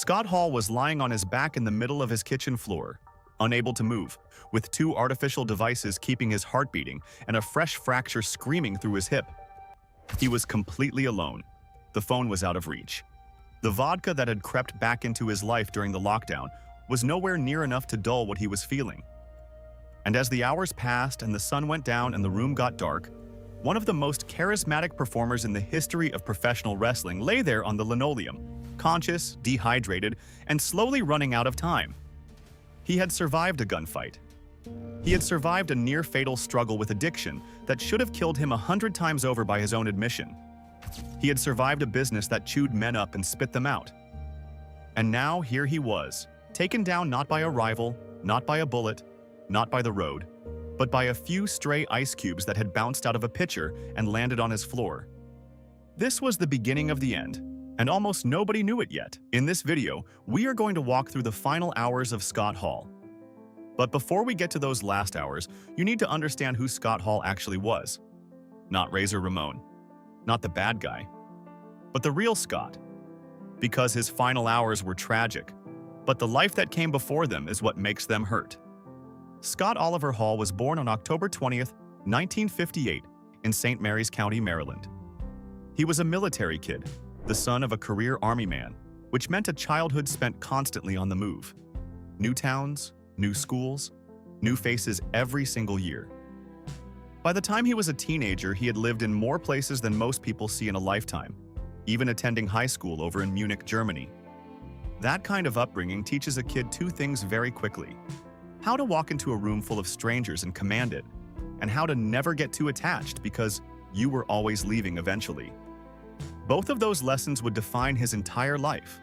Scott Hall was lying on his back in the middle of his kitchen floor, unable to move, with two artificial devices keeping his heart beating and a fresh fracture screaming through his hip. He was completely alone. The phone was out of reach. The vodka that had crept back into his life during the lockdown was nowhere near enough to dull what he was feeling. And as the hours passed and the sun went down and the room got dark, one of the most charismatic performers in the history of professional wrestling lay there on the linoleum, conscious, dehydrated, and slowly running out of time. He had survived a gunfight. He had survived a near-fatal struggle with addiction that should have killed him 100 times over by his own admission. He had survived a business that chewed men up and spit them out. And now here he was, taken down not by a rival, not by a bullet, not by the road, but by a few stray ice cubes that had bounced out of a pitcher and landed on his floor. This was the beginning of the end, and almost nobody knew it yet. In this video, we are going to walk through the final hours of Scott Hall. But before we get to those last hours, you need to understand who Scott Hall actually was. Not Razor Ramon, not the bad guy, but the real Scott. Because his final hours were tragic, but the life that came before them is what makes them hurt. Scott Oliver Hall was born on October 20th, 1958, in St. Mary's County, Maryland. He was a military kid, the son of a career army man, which meant a childhood spent constantly on the move. New towns, new schools, new faces every single year. By the time he was a teenager, he had lived in more places than most people see in a lifetime, even attending high school over in Munich, Germany. That kind of upbringing teaches a kid two things very quickly: how to walk into a room full of strangers and command it, and how to never get too attached because you were always leaving eventually. Both of those lessons would define his entire life.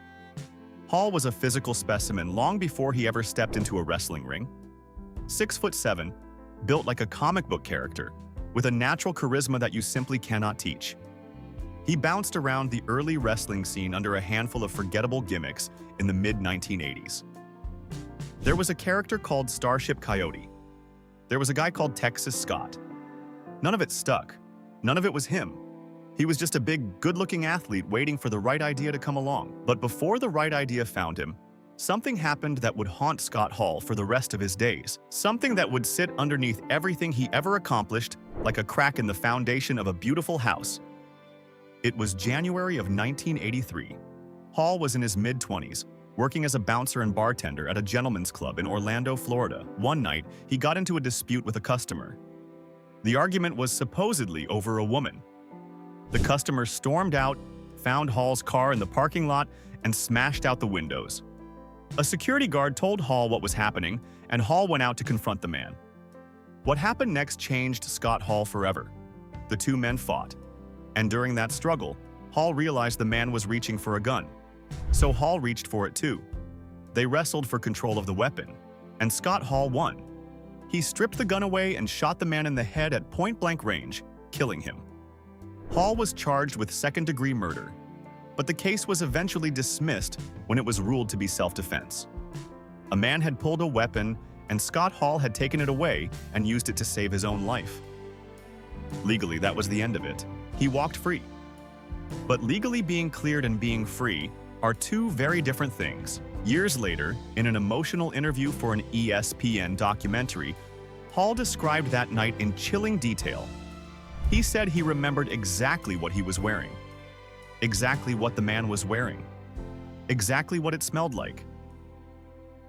Hall was a physical specimen long before he ever stepped into a wrestling ring. 6'7", built like a comic book character, with a natural charisma that you simply cannot teach. He bounced around the early wrestling scene under a handful of forgettable gimmicks in the mid-1980s. There was a character called Starship Coyote. There was a guy called Texas Scott. None of it stuck. None of it was him. He was just a big, good-looking athlete waiting for the right idea to come along. But before the right idea found him, something happened that would haunt Scott Hall for the rest of his days. Something that would sit underneath everything he ever accomplished like a crack in the foundation of a beautiful house. It was January of 1983. Hall was in his mid-20s, working as a bouncer and bartender at a gentleman's club in Orlando, Florida. One night, he got into a dispute with a customer. The argument was supposedly over a woman. The customer stormed out, found Hall's car in the parking lot, and smashed out the windows. A security guard told Hall what was happening, and Hall went out to confront the man. What happened next changed Scott Hall forever. The two men fought, and during that struggle, Hall realized the man was reaching for a gun. So Hall reached for it too. They wrestled for control of the weapon, and Scott Hall won. He stripped the gun away and shot the man in the head at point-blank range, killing him. Hall was charged with second-degree murder, but the case was eventually dismissed when it was ruled to be self-defense. A man had pulled a weapon, and Scott Hall had taken it away and used it to save his own life. Legally, that was the end of it. He walked free. But legally being cleared and being free are two very different things. Years later, in an emotional interview for an ESPN documentary, Hall described that night in chilling detail. He said he remembered exactly what he was wearing, exactly what the man was wearing, exactly what it smelled like.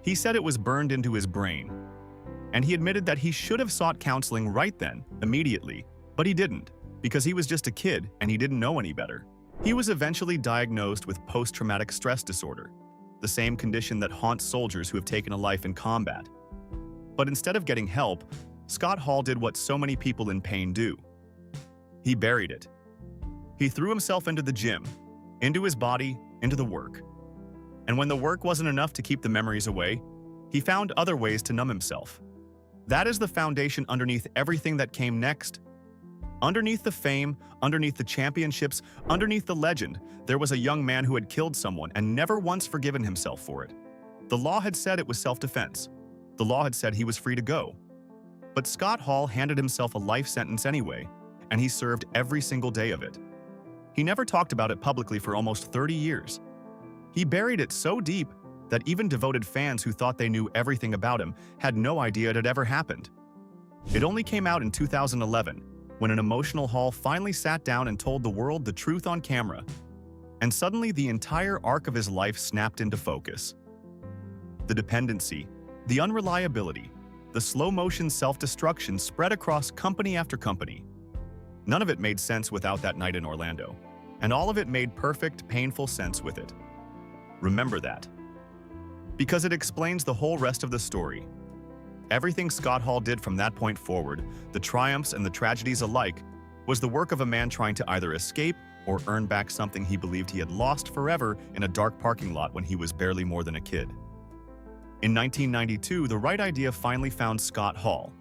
He said it was burned into his brain, and he admitted that he should have sought counseling right then, immediately, but he didn't, because he was just a kid and he didn't know any better. He was eventually diagnosed with post-traumatic stress disorder, the same condition that haunts soldiers who have taken a life in combat. But instead of getting help, Scott Hall did what so many people in pain do. He buried it. He threw himself into the gym, into his body, into the work. And when the work wasn't enough to keep the memories away, he found other ways to numb himself. That is the foundation underneath everything that came next. Underneath the fame, underneath the championships, underneath the legend, there was a young man who had killed someone and never once forgiven himself for it. The law had said it was self-defense. The law had said he was free to go. But Scott Hall handed himself a life sentence anyway, and he served every single day of it. He never talked about it publicly for almost 30 years. He buried it so deep that even devoted fans who thought they knew everything about him had no idea it had ever happened. It only came out in 2011, when an emotional Hall finally sat down and told the world the truth on camera. And suddenly the entire arc of his life snapped into focus. The dependency, the unreliability, the slow-motion self-destruction spread across company after company. None of it made sense without that night in Orlando, and all of it made perfect, painful sense with it. Remember that. Because it explains the whole rest of the story. Everything Scott Hall did from that point forward, the triumphs and the tragedies alike, was the work of a man trying to either escape or earn back something he believed he had lost forever in a dark parking lot when he was barely more than a kid. In 1992, the right idea finally found Scott Hall.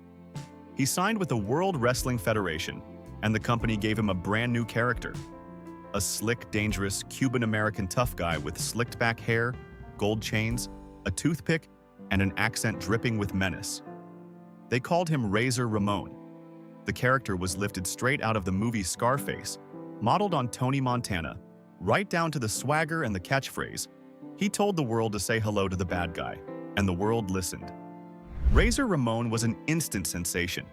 He signed with the World Wrestling Federation, and the company gave him a brand new character. A slick, dangerous, Cuban-American tough guy with slicked-back hair, gold chains, a toothpick, and an accent dripping with menace. They called him Razor Ramon. The character was lifted straight out of the movie Scarface, modeled on Tony Montana, right down to the swagger and the catchphrase. He told the world to say hello to the bad guy, and the world listened. Razor Ramon was an instant sensation.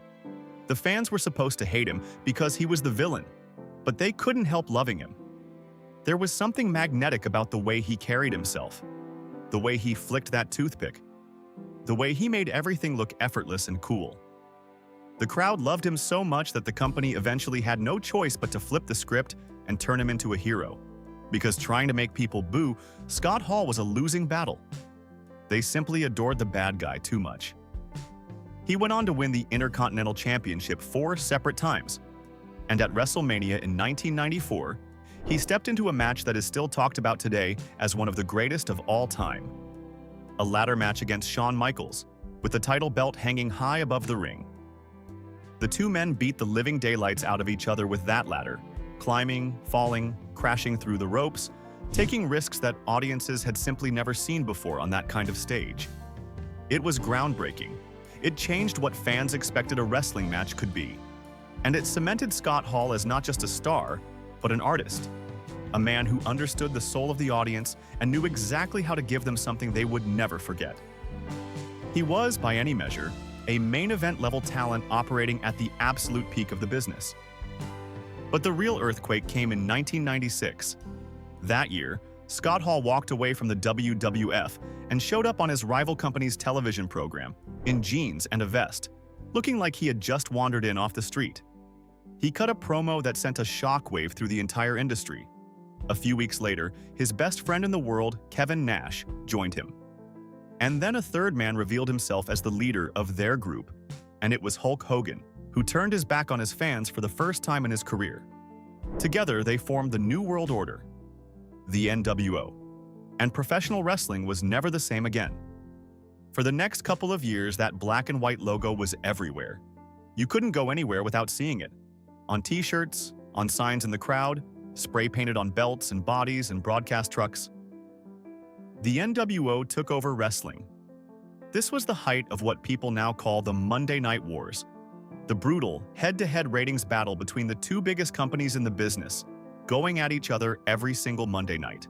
The fans were supposed to hate him because he was the villain, but they couldn't help loving him. There was something magnetic about the way he carried himself, the way he flicked that toothpick, the way he made everything look effortless and cool. The crowd loved him so much that the company eventually had no choice but to flip the script and turn him into a hero. Because trying to make people boo Scott Hall was a losing battle. They simply adored the bad guy too much. He went on to win the Intercontinental Championship 4 separate times. And at WrestleMania in 1994, he stepped into a match that is still talked about today as one of the greatest of all time. A ladder match against Shawn Michaels, with the title belt hanging high above the ring. The two men beat the living daylights out of each other with that ladder, climbing, falling, crashing through the ropes, taking risks that audiences had simply never seen before on that kind of stage. It was groundbreaking. It changed what fans expected a wrestling match could be. And it cemented Scott Hall as not just a star, but an artist. A man who understood the soul of the audience and knew exactly how to give them something they would never forget. He was, by any measure, a main event level talent operating at the absolute peak of the business. But the real earthquake came in 1996. That year, Scott Hall walked away from the WWF and showed up on his rival company's television program, in jeans and a vest, looking like he had just wandered in off the street. He cut a promo that sent a shockwave through the entire industry. A few weeks later, his best friend in the world, Kevin Nash, joined him. And then a third man revealed himself as the leader of their group, and it was Hulk Hogan, who turned his back on his fans for the first time in his career. Together, they formed the New World Order, the NWO, and professional wrestling was never the same again. For the next couple of years, that black and white logo was everywhere. You couldn't go anywhere without seeing it. On t-shirts, on signs in the crowd, spray painted on belts and bodies and broadcast trucks. The NWO took over wrestling. This was the height of what people now call the Monday Night Wars, the brutal, head-to-head ratings battle between the two biggest companies in the business, going at each other every single Monday night.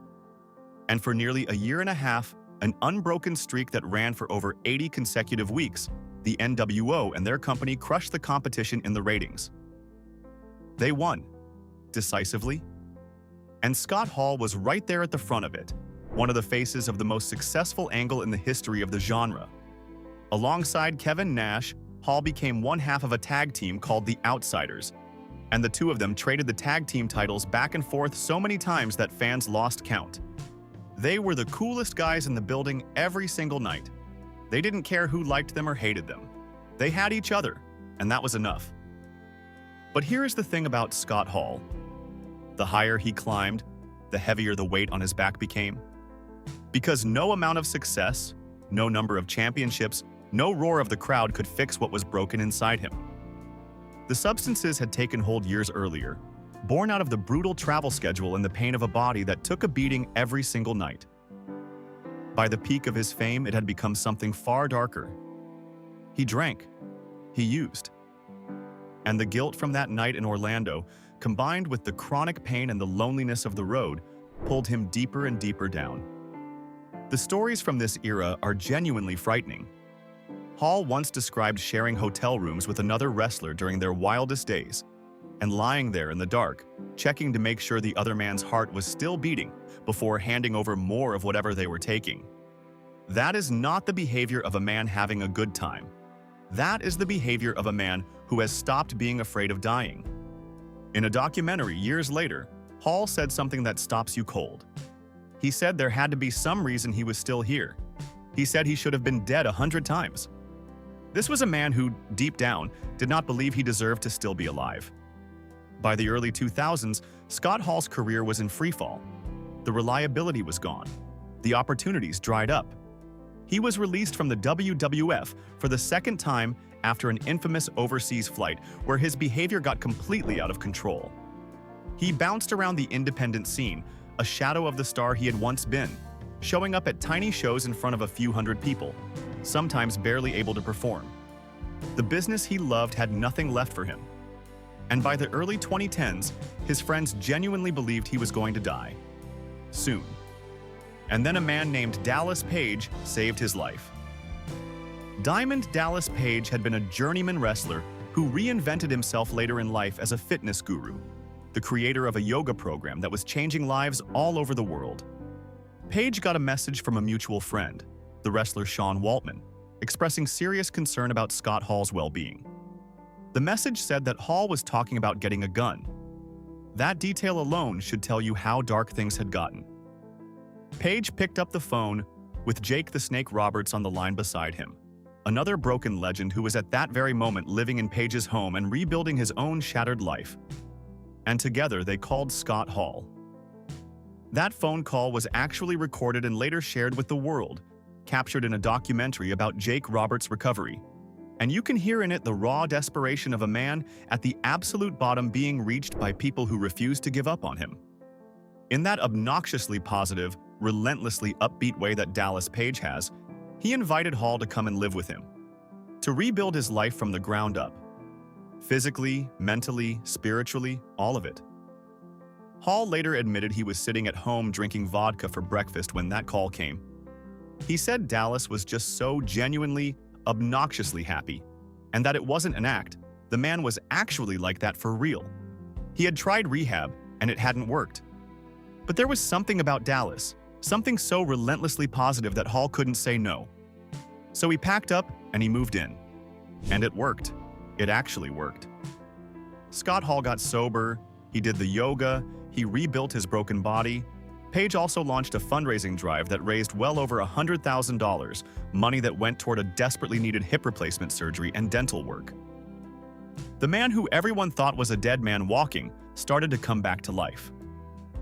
And for nearly a year and a half, an unbroken streak that ran for over 80 consecutive weeks, the NWO and their company crushed the competition in the ratings. They won, decisively. And Scott Hall was right there at the front of it, one of the faces of the most successful angle in the history of the genre. Alongside Kevin Nash, Hall became one half of a tag team called the Outsiders, and the two of them traded the tag team titles back and forth so many times that fans lost count. They were the coolest guys in the building every single night. They didn't care who liked them or hated them. They had each other, and that was enough. But here's the thing about Scott Hall. The higher he climbed, the heavier the weight on his back became. Because no amount of success, no number of championships, no roar of the crowd could fix what was broken inside him. The substances had taken hold years earlier, born out of the brutal travel schedule and the pain of a body that took a beating every single night. By the peak of his fame, it had become something far darker. He drank. He used. And the guilt from that night in Orlando, combined with the chronic pain and the loneliness of the road, pulled him deeper and deeper down. The stories from this era are genuinely frightening. Hall once described sharing hotel rooms with another wrestler during their wildest days, and lying there in the dark, checking to make sure the other man's heart was still beating before handing over more of whatever they were taking. That is not the behavior of a man having a good time. That is the behavior of a man who has stopped being afraid of dying. In a documentary years later, Hall said something that stops you cold. He said there had to be some reason he was still here. He said he should have been dead 100 times. This was a man who, deep down, did not believe he deserved to still be alive. By the early 2000s, Scott Hall's career was in freefall. The reliability was gone. The opportunities dried up. He was released from the WWF for the second time after an infamous overseas flight where his behavior got completely out of control. He bounced around the independent scene, a shadow of the star he had once been, showing up at tiny shows in front of a few hundred people, sometimes barely able to perform. The business he loved had nothing left for him. And by the early 2010s, his friends genuinely believed he was going to die. Soon. And then a man named Dallas Page saved his life. Diamond Dallas Page had been a journeyman wrestler who reinvented himself later in life as a fitness guru, the creator of a yoga program that was changing lives all over the world. Page got a message from a mutual friend, the wrestler Sean Waltman, expressing serious concern about Scott Hall's well-being. The message said that Hall was talking about getting a gun. That detail alone should tell you how dark things had gotten. Page picked up the phone with Jake the Snake Roberts on the line beside him, another broken legend who was at that very moment living in Page's home and rebuilding his own shattered life. And together they called Scott Hall. That phone call was actually recorded and later shared with the world, captured in a documentary about Jake Roberts' recovery. And you can hear in it the raw desperation of a man at the absolute bottom being reached by people who refuse to give up on him. In that obnoxiously positive, relentlessly upbeat way that Dallas Page has, he invited Hall to come and live with him, to rebuild his life from the ground up. Physically, mentally, spiritually, all of it. Hall later admitted he was sitting at home drinking vodka for breakfast when that call came. He said Dallas was just so genuinely, obnoxiously happy, and that it wasn't an act. The man was actually like that for real. He had tried rehab, and it hadn't worked. But there was something about Dallas, something so relentlessly positive that Hall couldn't say no. So he packed up and he moved in. And it worked. It actually worked. Scott Hall got sober, he did the yoga, he rebuilt his broken body. Page also launched a fundraising drive that raised well over $100,000, money that went toward a desperately needed hip replacement surgery and dental work. The man who everyone thought was a dead man walking started to come back to life.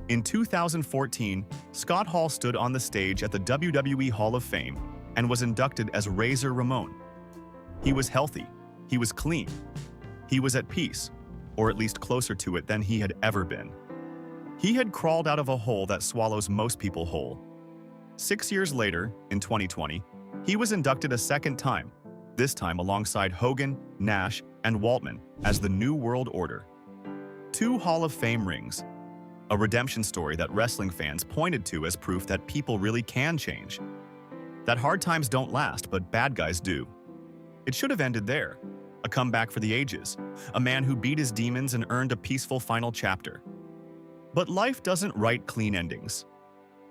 In 2014, Scott Hall stood on the stage at the WWE Hall of Fame and was inducted as Razor Ramon. He was healthy, he was clean, he was at peace, or at least closer to it than he had ever been. He had crawled out of a hole that swallows most people whole. 6 years later, in 2020, he was inducted a second time, this time alongside Hogan, Nash, and Waltman as the New World Order. 2 Hall of Fame rings, a redemption story that wrestling fans pointed to as proof that people really can change. That hard times don't last, but bad guys do. It should have ended there, a comeback for the ages, a man who beat his demons and earned a peaceful final chapter. But life doesn't write clean endings.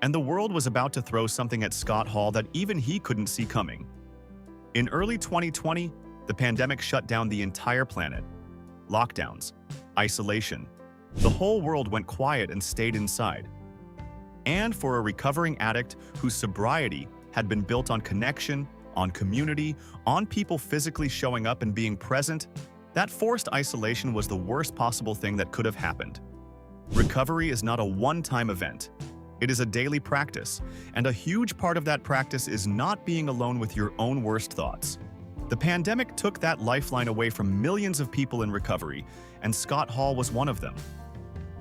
And the world was about to throw something at Scott Hall that even he couldn't see coming. In early 2020, the pandemic shut down the entire planet. Lockdowns, isolation. The whole world went quiet and stayed inside. And for a recovering addict whose sobriety had been built on connection, on community, on people physically showing up and being present, that forced isolation was the worst possible thing that could have happened. Recovery is not a one-time event. It is a daily practice, and a huge part of that practice is not being alone with your own worst thoughts. The pandemic took that lifeline away from millions of people in recovery, and Scott Hall was one of them.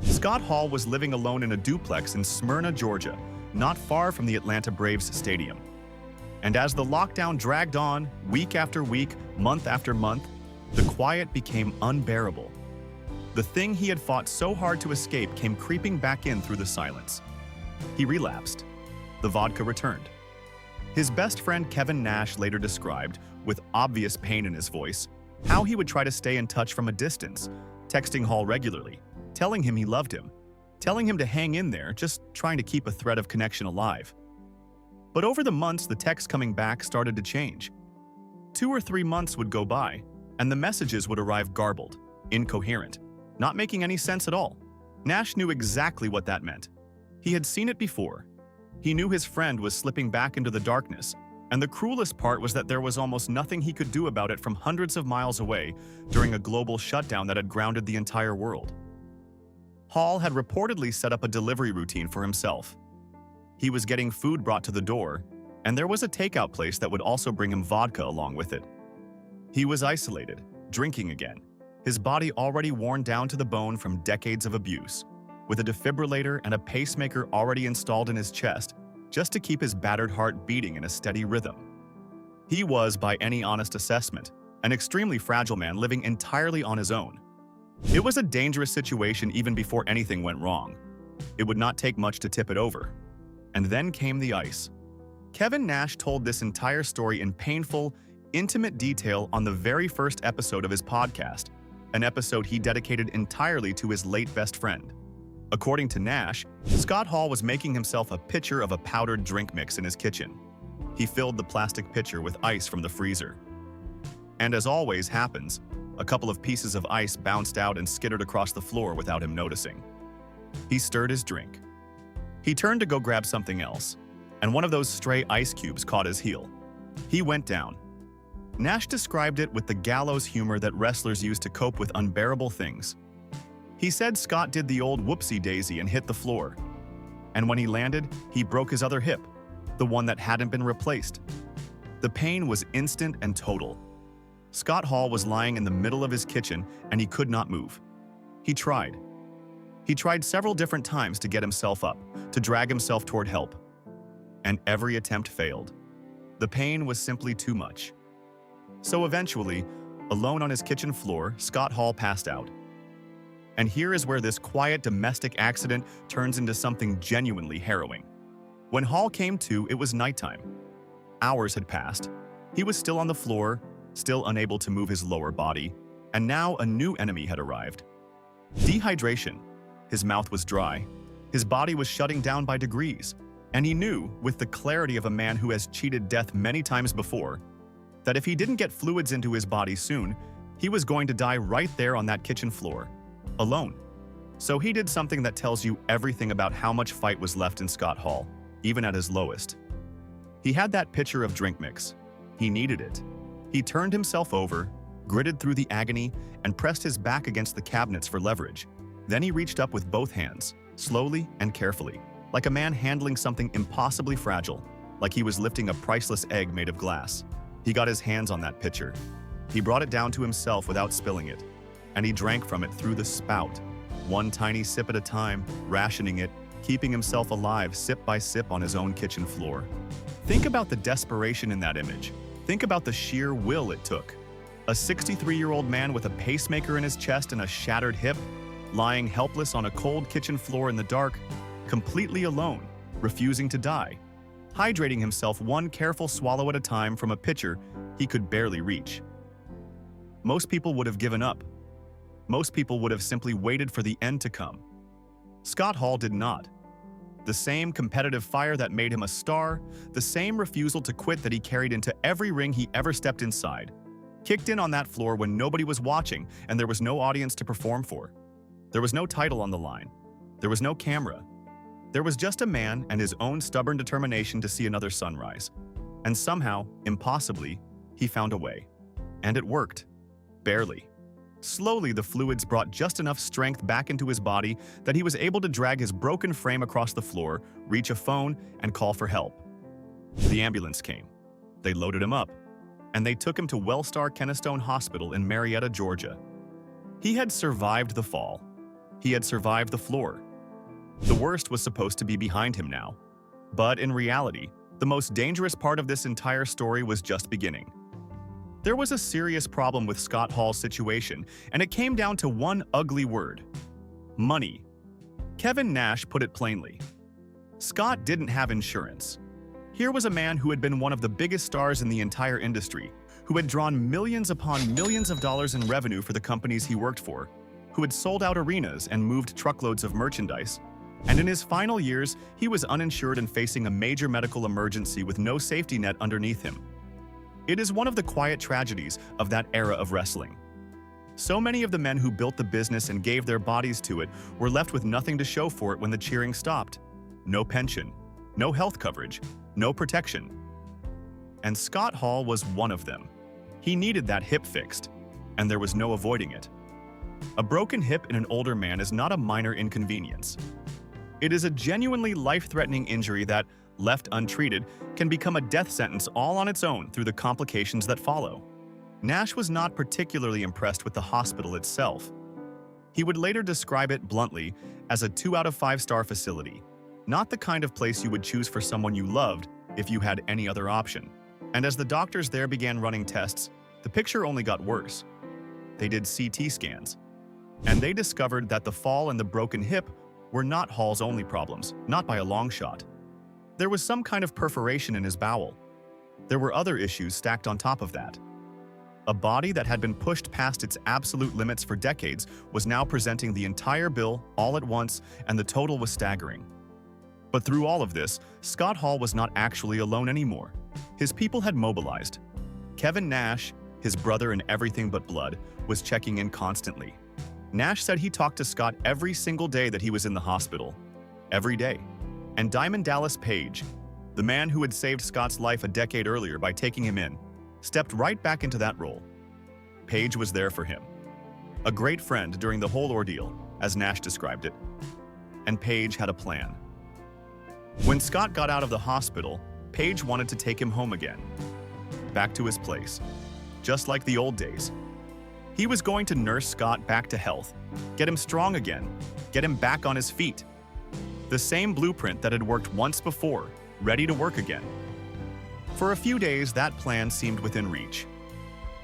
Scott Hall was living alone in a duplex in Smyrna, Georgia, not far from the Atlanta Braves stadium. And as the lockdown dragged on, week after week, month after month, the quiet became unbearable. The thing he had fought so hard to escape came creeping back in through the silence. He relapsed. The vodka returned. His best friend Kevin Nash later described, with obvious pain in his voice, how he would try to stay in touch from a distance, texting Hall regularly, telling him he loved him, telling him to hang in there, just trying to keep a thread of connection alive. But over the months, the texts coming back started to change. 2 or 3 months would go by, and the messages would arrive garbled, incoherent, not making any sense at all. Nash knew exactly what that meant. He had seen it before. He knew his friend was slipping back into the darkness, and the cruelest part was that there was almost nothing he could do about it from hundreds of miles away during a global shutdown that had grounded the entire world. Hall had reportedly set up a delivery routine for himself. He was getting food brought to the door, and there was a takeout place that would also bring him vodka along with it. He was isolated, drinking again, his body already worn down to the bone from decades of abuse, with a defibrillator and a pacemaker already installed in his chest just to keep his battered heart beating in a steady rhythm. He was, by any honest assessment, an extremely fragile man living entirely on his own. It was a dangerous situation even before anything went wrong. It would not take much to tip it over. And then came the ice. Kevin Nash told this entire story in painful, intimate detail on the very first episode of his podcast, an episode he dedicated entirely to his late best friend. According to Nash, Scott Hall was making himself a pitcher of a powdered drink mix in his kitchen. He filled the plastic pitcher with ice from the freezer. And as always happens, a couple of pieces of ice bounced out and skittered across the floor without him noticing. He stirred his drink. He turned to go grab something else, and one of those stray ice cubes caught his heel. He went down. Nash described it with the gallows humor that wrestlers use to cope with unbearable things. He said Scott did the old whoopsie-daisy and hit the floor. And when he landed, he broke his other hip, the one that hadn't been replaced. The pain was instant and total. Scott Hall was lying in the middle of his kitchen and he could not move. He tried. He tried several different times to get himself up, to drag himself toward help. And every attempt failed. The pain was simply too much. So eventually, alone on his kitchen floor, Scott Hall passed out. And here is where this quiet domestic accident turns into something genuinely harrowing. When Hall came to, it was nighttime. Hours had passed. He was still on the floor, still unable to move his lower body, and now a new enemy had arrived. Dehydration. His mouth was dry. His body was shutting down by degrees, and he knew, with the clarity of a man who has cheated death many times before, that if he didn't get fluids into his body soon, he was going to die right there on that kitchen floor, alone. So he did something that tells you everything about how much fight was left in Scott Hall, even at his lowest. He had that pitcher of drink mix. He needed it. He turned himself over, gritted through the agony, and pressed his back against the cabinets for leverage. Then he reached up with both hands, slowly and carefully, like a man handling something impossibly fragile, like he was lifting a priceless egg made of glass. He got his hands on that pitcher. He brought it down to himself without spilling it, and he drank from it through the spout, one tiny sip at a time, rationing it, keeping himself alive sip by sip on his own kitchen floor. Think about the desperation in that image. Think about the sheer will it took. A 63-year-old man with a pacemaker in his chest and a shattered hip, lying helpless on a cold kitchen floor in the dark, completely alone, refusing to die, hydrating himself one careful swallow at a time from a pitcher he could barely reach. Most people would have given up. Most people would have simply waited for the end to come. Scott Hall did not. The same competitive fire that made him a star, the same refusal to quit that he carried into every ring he ever stepped inside, kicked in on that floor when nobody was watching and there was no audience to perform for. There was no title on the line. There was no camera. There was just a man and his own stubborn determination to see another sunrise. And somehow, impossibly, he found a way. And it worked. Barely. Slowly, the fluids brought just enough strength back into his body that he was able to drag his broken frame across the floor, reach a phone, and call for help. The ambulance came. They loaded him up, and they took him to Wellstar Kennestone Hospital in Marietta, Georgia. He had survived the fall. He had survived the floor. The worst was supposed to be behind him now. But in reality, the most dangerous part of this entire story was just beginning. There was a serious problem with Scott Hall's situation, and it came down to one ugly word: money. Kevin Nash put it plainly. Scott didn't have insurance. Here was a man who had been one of the biggest stars in the entire industry, who had drawn millions upon millions of dollars in revenue for the companies he worked for, who had sold out arenas and moved truckloads of merchandise. And in his final years, he was uninsured and facing a major medical emergency with no safety net underneath him. It is one of the quiet tragedies of that era of wrestling. So many of the men who built the business and gave their bodies to it were left with nothing to show for it when the cheering stopped. No pension, no health coverage, no protection. And Scott Hall was one of them. He needed that hip fixed, and there was no avoiding it. A broken hip in an older man is not a minor inconvenience. It is a genuinely life-threatening injury that, left untreated, can become a death sentence all on its own through the complications that follow. Nash was not particularly impressed with the hospital itself. He would later describe it bluntly as a 2 out of 5-star facility, not the kind of place you would choose for someone you loved if you had any other option. And as the doctors there began running tests, the picture only got worse. They did CT scans, and they discovered that the fall and the broken hip were not Hall's only problems, not by a long shot. There was some kind of perforation in his bowel. There were other issues stacked on top of that. A body that had been pushed past its absolute limits for decades was now presenting the entire bill all at once, and the total was staggering. But through all of this, Scott Hall was not actually alone anymore. His people had mobilized. Kevin Nash, his brother in everything but blood, was checking in constantly. Nash said he talked to Scott every single day that he was in the hospital. Every day. And Diamond Dallas Page, the man who had saved Scott's life a decade earlier by taking him in, stepped right back into that role. Page was there for him. A great friend during the whole ordeal, as Nash described it. And Page had a plan. When Scott got out of the hospital, Page wanted to take him home again. Back to his place. Just like the old days. He was going to nurse Scott back to health, get him strong again, get him back on his feet. The same blueprint that had worked once before, ready to work again. For a few days, that plan seemed within reach.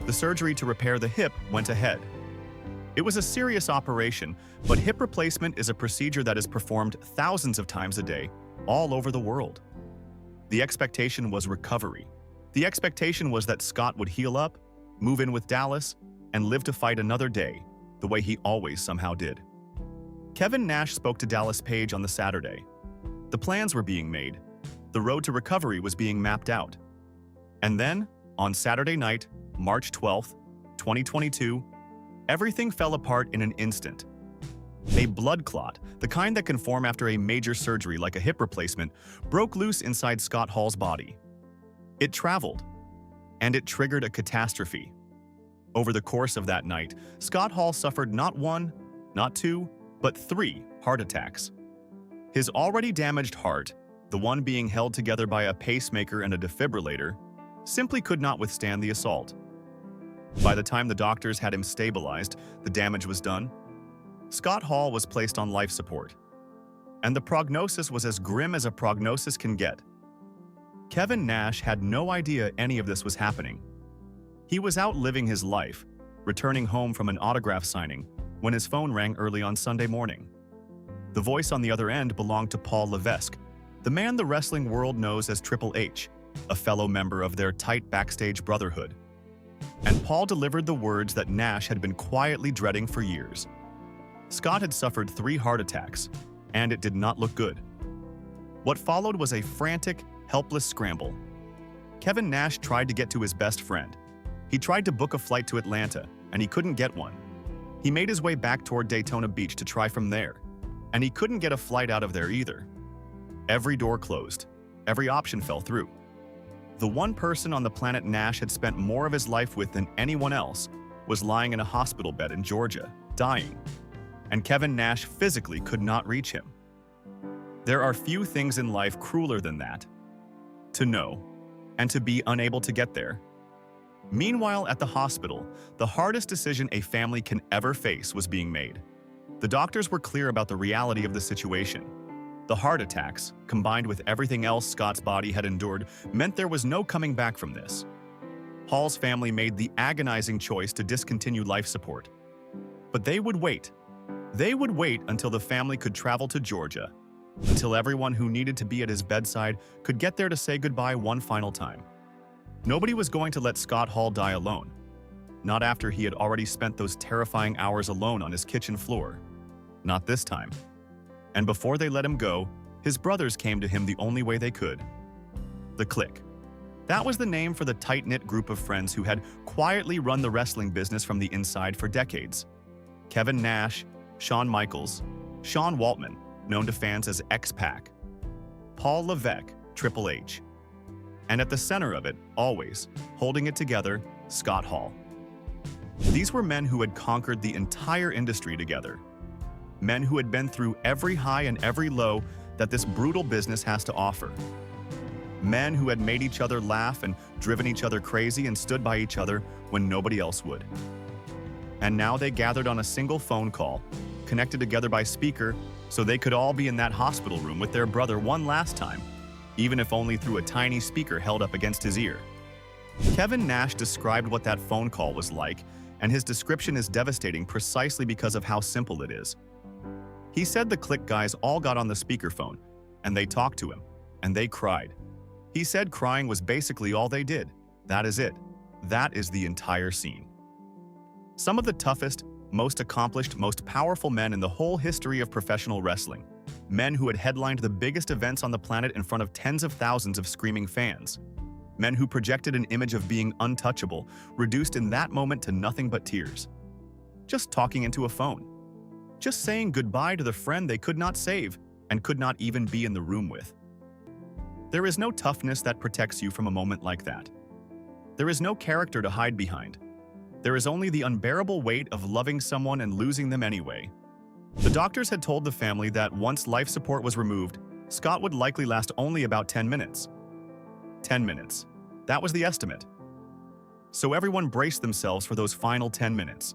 The surgery to repair the hip went ahead. It was a serious operation, but hip replacement is a procedure that is performed thousands of times a day, all over the world. The expectation was recovery. The expectation was that Scott would heal up, move in with Dallas, and live to fight another day, the way he always somehow did. Kevin Nash spoke to Dallas Page on the Saturday. The plans were being made. The road to recovery was being mapped out. And then, on Saturday night, March 12th, 2022, everything fell apart in an instant. A blood clot, the kind that can form after a major surgery like a hip replacement, broke loose inside Scott Hall's body. It traveled, and it triggered a catastrophe. Over the course of that night, Scott Hall suffered not 1, not 2, but 3 heart attacks. His already damaged heart, the one being held together by a pacemaker and a defibrillator, simply could not withstand the assault. By the time the doctors had him stabilized, the damage was done. Scott Hall was placed on life support, and the prognosis was as grim as a prognosis can get. Kevin Nash had no idea any of this was happening. He was out living his life, returning home from an autograph signing, when his phone rang early on Sunday morning. The voice on the other end belonged to Paul Levesque, the man the wrestling world knows as Triple H, a fellow member of their tight backstage brotherhood. And Paul delivered the words that Nash had been quietly dreading for years. Scott had suffered 3 heart attacks, and it did not look good. What followed was a frantic, helpless scramble. Kevin Nash tried to get to his best friend. He tried to book a flight to Atlanta, and he couldn't get one. He made his way back toward Daytona Beach to try from there, and he couldn't get a flight out of there either. Every door closed. Every option fell through. The one person on the planet Nash had spent more of his life with than anyone else was lying in a hospital bed in Georgia, dying, and Kevin Nash physically could not reach him. There are few things in life crueler than that. To know, and to be unable to get there. Meanwhile, at the hospital, the hardest decision a family can ever face was being made. The doctors were clear about the reality of the situation. The heart attacks, combined with everything else Scott's body had endured, meant there was no coming back from this. Hall's family made the agonizing choice to discontinue life support. But they would wait. They would wait until the family could travel to Georgia, until everyone who needed to be at his bedside could get there to say goodbye one final time. Nobody was going to let Scott Hall die alone, not after he had already spent those terrifying hours alone on his kitchen floor. Not this time. And before they let him go, his brothers came to him the only way they could. The Clique. That was the name for the tight-knit group of friends who had quietly run the wrestling business from the inside for decades. Kevin Nash, Shawn Michaels, Sean Waltman, known to fans as X-Pac, Paul Levesque, Triple H, and at the center of it, always, holding it together, Scott Hall. These were men who had conquered the entire industry together. Men who had been through every high and every low that this brutal business has to offer. Men who had made each other laugh and driven each other crazy and stood by each other when nobody else would. And now they gathered on a single phone call, connected together by speaker, so they could all be in that hospital room with their brother one last time, even if only through a tiny speaker held up against his ear. Kevin Nash described what that phone call was like, and his description is devastating precisely because of how simple it is. He said the Clique guys all got on the speakerphone, and they talked to him, and they cried. He said crying was basically all they did. That is it. That is the entire scene. Some of the toughest, most accomplished, most powerful men in the whole history of professional wrestling. Men who had headlined the biggest events on the planet in front of tens of thousands of screaming fans. Men who projected an image of being untouchable, reduced in that moment to nothing but tears. Just talking into a phone. Just saying goodbye to the friend they could not save and could not even be in the room with. There is no toughness that protects you from a moment like that. There is no character to hide behind. There is only the unbearable weight of loving someone and losing them anyway. The doctors had told the family that once life support was removed, Scott would likely last only about 10 minutes. 10 minutes. That was the estimate. So everyone braced themselves for those final 10 minutes.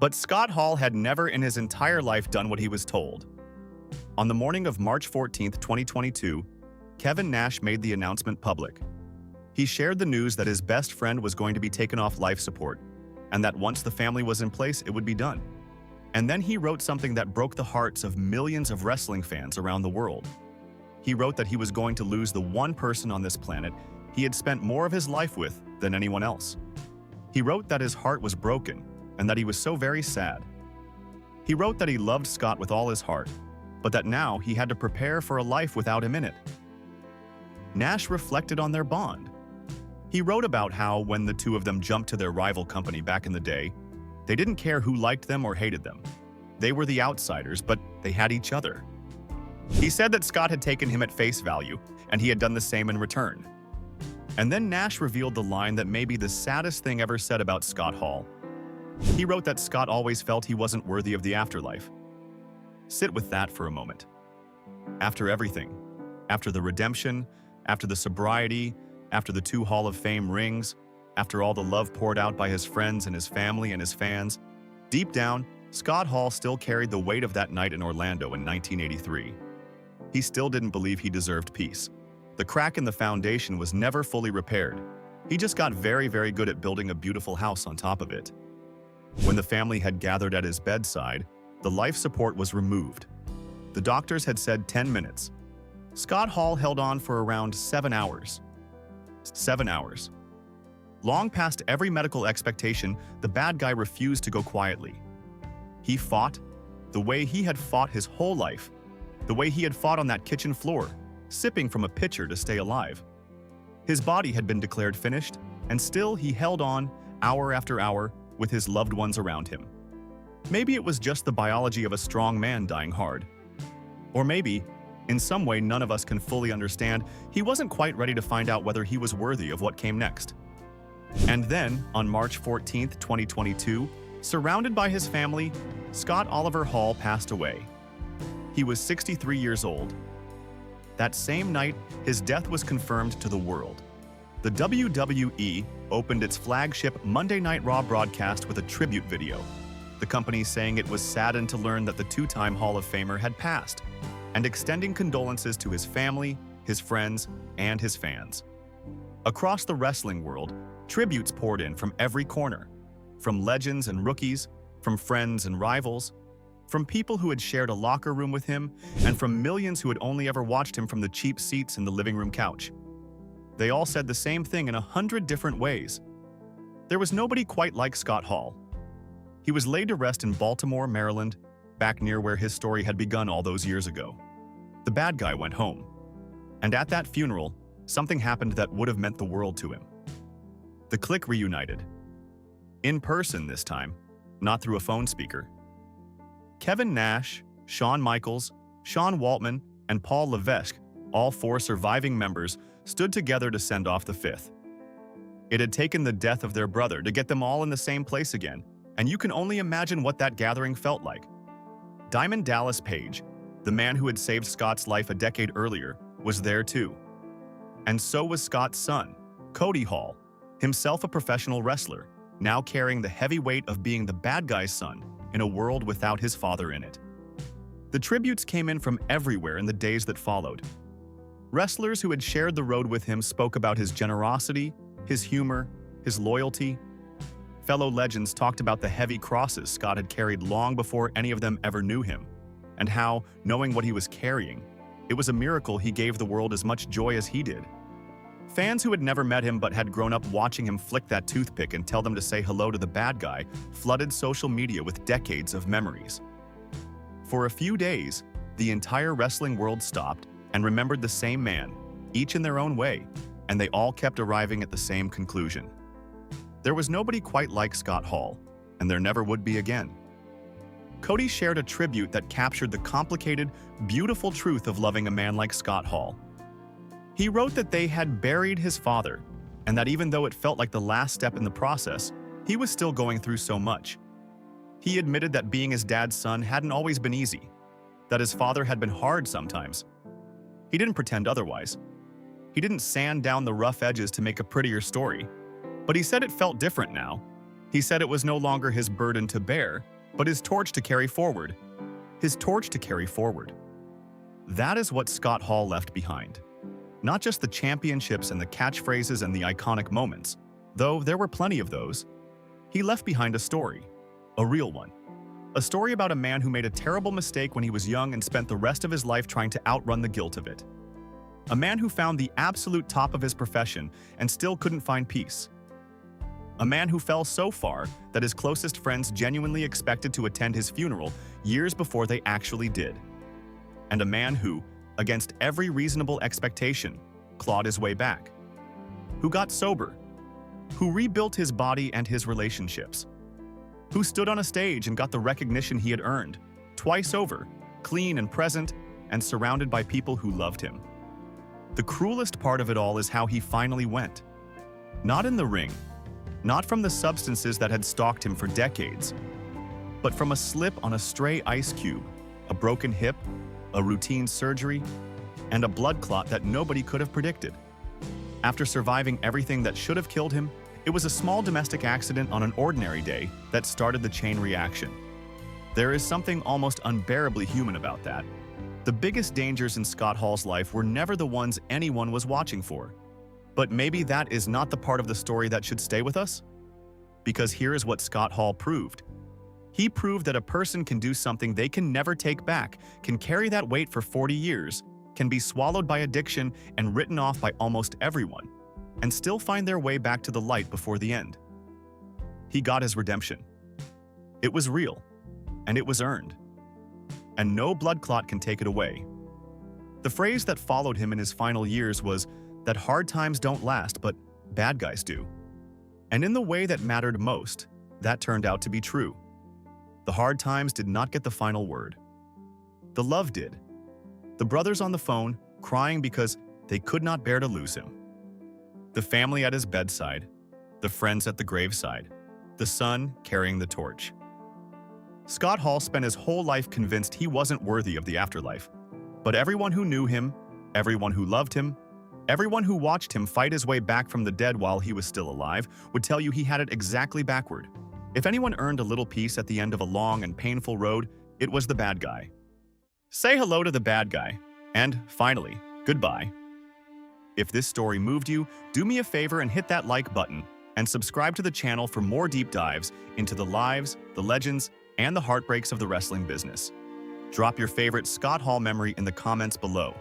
But Scott Hall had never in his entire life done what he was told. On the morning of March 14, 2022, Kevin Nash made the announcement public. He shared the news that his best friend was going to be taken off life support, and that once the family was in place, it would be done. And then he wrote something that broke the hearts of millions of wrestling fans around the world. He wrote that he was going to lose the one person on this planet he had spent more of his life with than anyone else. He wrote that his heart was broken and that he was so very sad. He wrote that he loved Scott with all his heart, but that now he had to prepare for a life without him in it. Nash reflected on their bond. He wrote about how, when the two of them jumped to their rival company back in the day, they didn't care who liked them or hated them. They were the outsiders, but they had each other. He said that Scott had taken him at face value, and he had done the same in return. And then Nash revealed the line that may be the saddest thing ever said about Scott Hall. He wrote that Scott always felt he wasn't worthy of the afterlife. Sit with that for a moment. After everything, after the redemption, after the sobriety, after the 2 Hall of Fame rings, after all the love poured out by his friends and his family and his fans, deep down, Scott Hall still carried the weight of that night in Orlando in 1983. He still didn't believe he deserved peace. The crack in the foundation was never fully repaired. He just got very, very good at building a beautiful house on top of it. When the family had gathered at his bedside, the life support was removed. The doctors had said 10 minutes. Scott Hall held on for around 7 hours. 7 hours. Long past every medical expectation, the bad guy refused to go quietly. He fought the way he had fought his whole life, the way he had fought on that kitchen floor, sipping from a pitcher to stay alive. His body had been declared finished, and still he held on, hour after hour, with his loved ones around him. Maybe it was just the biology of a strong man dying hard. Or maybe, in some way none of us can fully understand, he wasn't quite ready to find out whether he was worthy of what came next. And then, on March 14, 2022, surrounded by his family, Scott Oliver Hall passed away. He was 63 years old. That same night, his death was confirmed to the world. The WWE opened its flagship Monday Night Raw broadcast with a tribute video, the company saying it was saddened to learn that the 2-time Hall of Famer had passed, and extending condolences to his family, his friends, and his fans. Across the wrestling world, tributes poured in from every corner, from legends and rookies, from friends and rivals, From people who had shared a locker room with him, and from millions who had only ever watched him from the cheap seats in the living room couch. They all said the same thing in 100 different ways. There was nobody quite like Scott Hall. He was laid to rest in Baltimore, Maryland, back near where his story had begun all those years ago. The bad guy went home. And at that funeral, something happened that would have meant the world to him. The clique reunited. In person this time, not through a phone speaker. Kevin Nash, Shawn Michaels, Sean Waltman, and Paul Levesque, all four surviving members, stood together to send off the fifth. It had taken the death of their brother to get them all in the same place again, and you can only imagine what that gathering felt like. Diamond Dallas Page, the man who had saved Scott's life a decade earlier, was there too. And so was Scott's son, Cody Hall, himself a professional wrestler, now carrying the heavy weight of being the bad guy's son in a world without his father in it. The tributes came in from everywhere in the days that followed. Wrestlers who had shared the road with him spoke about his generosity, his humor, his loyalty. Fellow legends talked about the heavy crosses Scott had carried long before any of them ever knew him, and how, knowing what he was carrying, it was a miracle he gave the world as much joy as he did. Fans who had never met him but had grown up watching him flick that toothpick and tell them to say hello to the bad guy flooded social media with decades of memories. For a few days, the entire wrestling world stopped and remembered the same man, each in their own way, and they all kept arriving at the same conclusion. There was nobody quite like Scott Hall, and there never would be again. Cody shared a tribute that captured the complicated, beautiful truth of loving a man like Scott Hall. He wrote that they had buried his father, and that even though it felt like the last step in the process, he was still going through so much. He admitted that being his dad's son hadn't always been easy, that his father had been hard sometimes. He didn't pretend otherwise. He didn't sand down the rough edges to make a prettier story, but he said it felt different now. He said it was no longer his burden to bear, but his torch to carry forward. His torch to carry forward. That is what Scott Hall left behind. Not just the championships and the catchphrases and the iconic moments, though there were plenty of those. He left behind a story, a real one. A story about a man who made a terrible mistake when he was young and spent the rest of his life trying to outrun the guilt of it. A man who found the absolute top of his profession and still couldn't find peace. A man who fell so far that his closest friends genuinely expected to attend his funeral years before they actually did. And a man who, against every reasonable expectation, clawed his way back. Who got sober. Who rebuilt his body and his relationships. Who stood on a stage and got the recognition he had earned, twice over, clean and present, and surrounded by people who loved him. The cruelest part of it all is how he finally went. Not in the ring, not from the substances that had stalked him for decades, but from a slip on a stray ice cube, a broken hip, a routine surgery, and a blood clot that nobody could have predicted. After surviving everything that should have killed him, it was a small domestic accident on an ordinary day that started the chain reaction. There is something almost unbearably human about that. The biggest dangers in Scott Hall's life were never the ones anyone was watching for. But maybe that is not the part of the story that should stay with us? Because here is what Scott Hall proved. He proved that a person can do something they can never take back, can carry that weight for 40 years, can be swallowed by addiction and written off by almost everyone, and still find their way back to the light before the end. He got his redemption. It was real, and it was earned. And no blood clot can take it away. The phrase that followed him in his final years was that hard times don't last, but bad guys do. And in the way that mattered most, that turned out to be true. The hard times did not get the final word. The love did. The brothers on the phone, crying because they could not bear to lose him. The family at his bedside, the friends at the graveside, the son carrying the torch. Scott Hall spent his whole life convinced he wasn't worthy of the afterlife. But everyone who knew him, everyone who loved him, everyone who watched him fight his way back from the dead while he was still alive would tell you he had it exactly backward. If anyone earned a little peace at the end of a long and painful road, it was the bad guy. Say hello to the bad guy. And, finally, goodbye. If this story moved you, do me a favor and hit that like button, and subscribe to the channel for more deep dives into the lives, the legends, and the heartbreaks of the wrestling business. Drop your favorite Scott Hall memory in the comments below,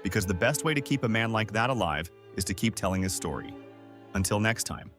because the best way to keep a man like that alive is to keep telling his story. Until next time.